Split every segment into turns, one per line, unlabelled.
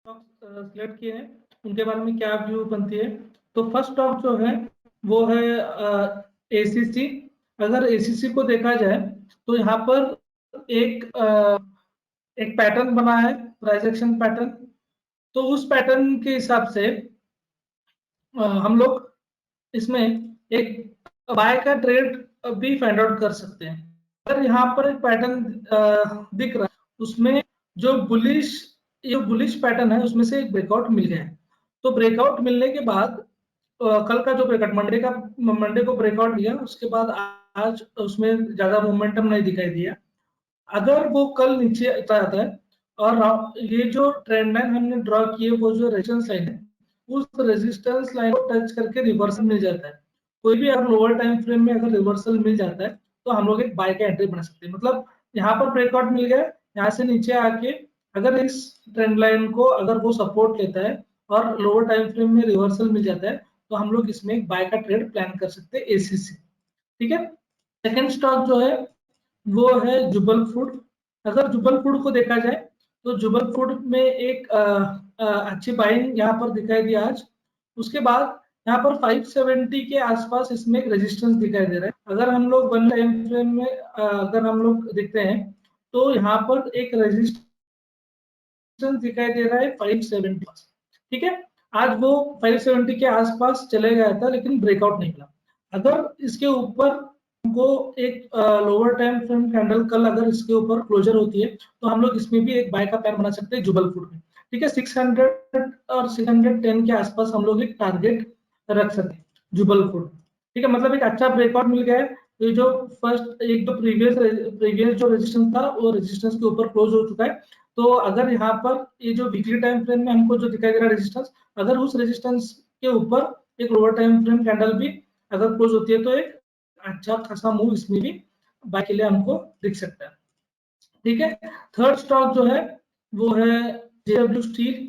Select किए हैं उनके बारे में क्या व्यू बनती है। तो फर्स्ट स्टॉक जो है वो है एसीसी। अगर एसीसी को देखा जाए तो यहाँ पर एक पैटर्न बना है, प्राइस एक्शन पैटर्न। तो उस पैटर्न के हिसाब से हम लोग इसमें एक बाय का ट्रेड भी फाइंड आउट कर सकते हैं। अगर यहाँ पर एक पैटर्न दिख रहा है उसमें जो बुलिश पैटर्न है उसमें से एक ब्रेकआउट मिल गया है। तो ब्रेकआउट मिलने के बाद कल का जो ब्रेकआउट मंडे को ब्रेकआउट दिया, उसके बाद आज उसमें ज्यादा मोमेंटम नहीं दिखाई दिया। अगर वो कल नीचे आता है और ये जो ट्रेंड लाइन हमने ड्रॉ की है वो जो रेजिस्टेंस लाइन है उस रेजिस्टेंस लाइन को टच करके रिवर्सल मिल जाता है। कोई भी अगर लोअर टाइम फ्रेम में अगर रिवर्सल मिल जाता है तो हम लोग एक बाय का एंट्री बना सकते हैं। मतलब यहाँ पर ब्रेकआउट मिल गया, यहाँ से नीचे आके अगर इस ट्रेंड लाइन को अगर वो सपोर्ट लेता है और लोअर टाइम फ्रेम में रिवर्सल मिल जाता है तो हम लोग इसमें एक बाय का ट्रेड प्लान कर सकते हैं एसीसी। ठीक है। सेकेंड स्टॉक जो है वो है जुबल फूड। अगर जुबल फूड को देखा जाए तो जुबल फूड में एक अच्छी बाइंग यहाँ पर दिखाई दी आज। उसके बाद यहाँ पर 570 के आसपास इसमें एक रेजिस्टेंस दिखाई दे रहा है। अगर हम लोग वन टाइम फ्रेम में अगर हम लोग देखते हैं तो यहाँ पर एक रेजिस्टेंस दिखाई दे रहा है 570। ठीक है। आज वो 570 के आसपास चले गया था लेकिन ब्रेकआउट नहीं मिला। अगर इसके ऊपर हमको एक लोअर टाइम फ्रेम कैंडल कल अगर इसके ऊपर क्लोजर होती है तो हम लोग इसमें भी एक बाय का प्लान बना सकते हैं जुबल फूड में। ठीक है। 600 और 610 के आसपास हम लोग एक टारगेट रख सकते हैं जुबल फूड। ठीक है। मतलब एक अच्छा ब्रेकआउट मिल गया है। तो जो फर्स्ट एक जो प्रीवियस जो रेजिस्टेंस था वो रेजिस्टेंस के ऊपर क्लोज हो चुका है। तो अगर यहाँ पर ये जो वीकली टाइम फ्रेम में हमको जो दिखाई दे रहा है रेजिस्टेंस, अगर उस रेजिस्टेंस के ऊपर एक लोअर टाइम फ्रेम कैंडल भी अगर क्लोज होती है तो एक अच्छा खासा मूव इसमें भी बाय के लिए हमको दिख सकता है। ठीक है। थर्ड स्टॉक जो है वो है जेडब्ल्यू स्टील।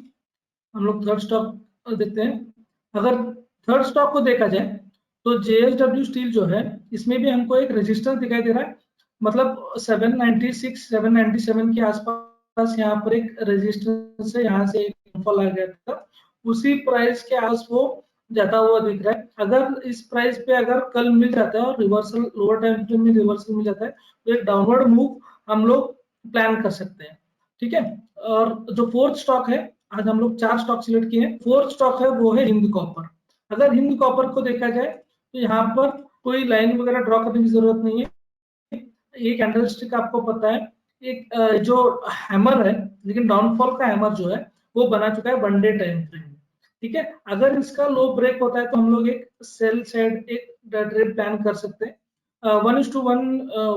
हम लोग थर्ड स्टॉक देखते हैं। अगर थर्ड स्टॉक को देखा जाए तो जेएसडब्ल्यू स्टील जो है इसमें भी हमको एक रेजिस्टेंस दिखाई दे रहा है। मतलब 796 797 के आसपास यहाँ पर एक रेजिस्टेंस है, यहाँ से एक फॉल आ गया था। उसी प्राइस के आस वो जाता हुआ दिख रहा है। अगर इस प्राइस पे अगर कल मिल जाता है और रिवर्सल लोअर टाइम फ्रेम में रिवर्सल मिल जाता है तो एक डाउनवर्ड मूव हम लोग प्लान कर सकते हैं। ठीक है। और जो फोर्थ स्टॉक है, आज हम लोग 4 स्टॉक सिलेक्ट किए हैं। फोर्थ स्टॉक है वो है हिंद कॉपर। अगर हिंद कॉपर को देखा जाए तो यहाँ पर कोई लाइन वगैरह ड्रॉ करने की जरूरत नहीं है। ये कैंडलस्टिक आपको पता है एक जो हैमर है, लेकिन डाउनफॉल का हैमर जो है वो बना चुका है वन डे टाइम फ्रेम में। ठीक है। अगर इसका लो ब्रेक होता है तो हम लोग एक सेल साइड एक ट्रेड प्लान कर सकते हैं। 1:1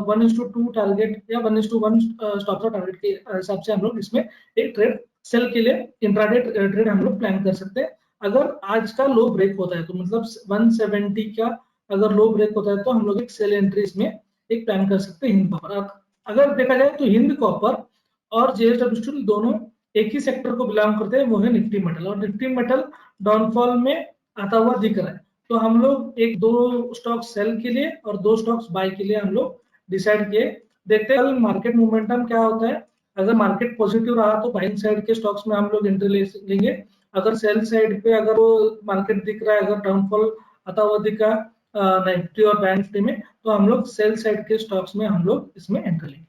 1:2 टारगेट या 1:1 स्टॉप लॉस टारगेट के हिसाब से हम लोग इसमें एक ट्रेड सेल के लिए इंट्राडे ट्रेड हम लोग प्लान कर सकते हैं। अगर आज का लो ब्रेक होता है तो मतलब 170 का अगर लो ब्रेक होता है तो हम लोग एक सेल एंट्री इसमें एक प्लान कर सकते हैं हिंद कॉपर। अगर देखा जाए तो हिंद कॉपर और जेएसडब्ल्यू स्टील दोनों एक ही सेक्टर को बिलोंग करते हैं, वो है निफ्टी मेटल। और निफ्टी मेटल डाउनफॉल में आता हुआ दिख रहा है। तो हम लोग एक दो स्टॉक सेल के लिए और 2 स्टॉक्स बाय के लिए हम लोग डिसाइड किए। देखते हैं कल मार्केट मोमेंटम क्या होता है। अगर मार्केट पॉजिटिव रहा तो बाइंग साइड के स्टॉक्स में हम लोग एंट्री लेंगे। अगर सेल साइड पे अगर वो मार्केट दिख रहा है, अगर डाउनफॉल आता हुआ दिखा निफ्टी और बैंक निफ्टी में, तो हम लोग सेल साइड के स्टॉक्स में हम लोग इसमें एंट्री लेंगे।